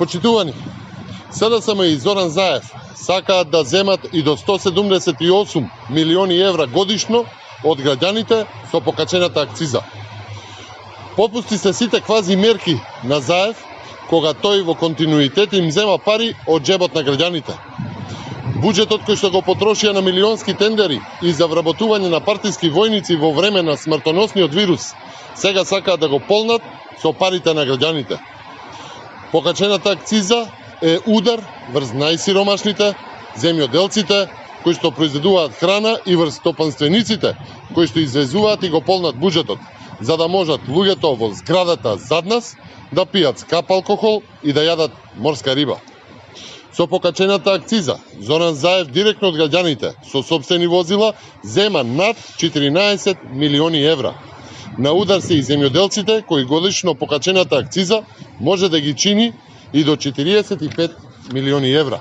Почитувани, СДСМ и Зоран Заев сакаат да земат и до 178 милиони евра годишно од граѓаните со покачената акциза. Попусти се сите квази мерки на Заев, кога тој во континуитет им зема пари од джебот на граѓаните. Буџетот кој што го потрошија на милионски тендери и за вработување на партиски војници во време на смртоносниот вирус, сега сакаат да го полнат со парите на граѓаните. Покачената акциза е удар врз најсиромашните, земјоделците кои што произведуваат храна и врз стопанствениците кои што извезуваат и го полнат буџетот, за да можат луѓето во зградата зад нас да пијат скап алкохол и да јадат морска риба. Со покачената акциза, Зоран Заев директно од граѓаните со сопствени возила зема над 14 милиони евра. На удар се и земјоделците кои годишно покачената акциза може да ги чини и до 45 милиони евра.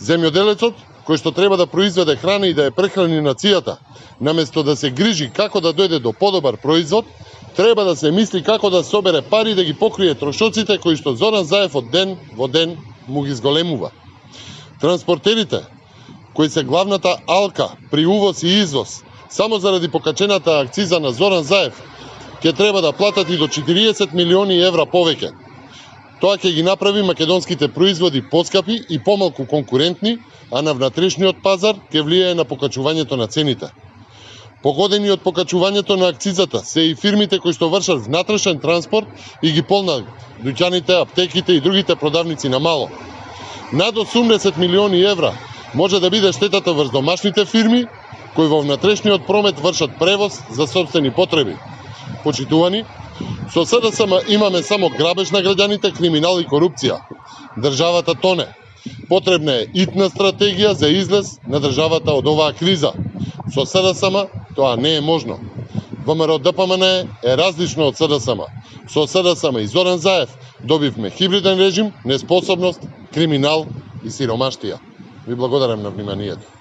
Земјоделецот кој што треба да произведе храна и да ја прехрани нацијата, наместо да се грижи како да дојде до подобар производ, треба да се мисли како да собере пари да ги покрие трошоците кои што Зоран Заев од ден во ден му ги зголемува. Транспортерите, кои се главната алка при увоз и извоз, само заради покачената акциза на Зоран Заев, ќе треба да платат и до 40 милиони евра повеќе. Тоа ќе ги направи македонските производи поскапи и помалку конкурентни, а на внатрешниот пазар ќе влијае на покачувањето на цените. Погодени од покачувањето на акцизата се и фирмите кои што вршат внатрешен транспорт и ги полнат дуќаните, аптеките и другите продавници на мало. Над 80 милиони евра може да биде штетата врз домашните фирми кои во внатрешниот промет вршат превоз за сопствени потреби. Почитувани, со СДСМ имаме само грабеж на граѓаните, криминал и корупција. Државата тоне. Потребна е итна стратегија за излез на државата од оваа криза. Со СДСМ тоа не е можно. ВМРО ДПМН е различно од СДСМ. Со СДСМ и Зоран Заев добивме хибриден режим, неспособност, криминал и сиромаштија. Ви благодарам на вниманието.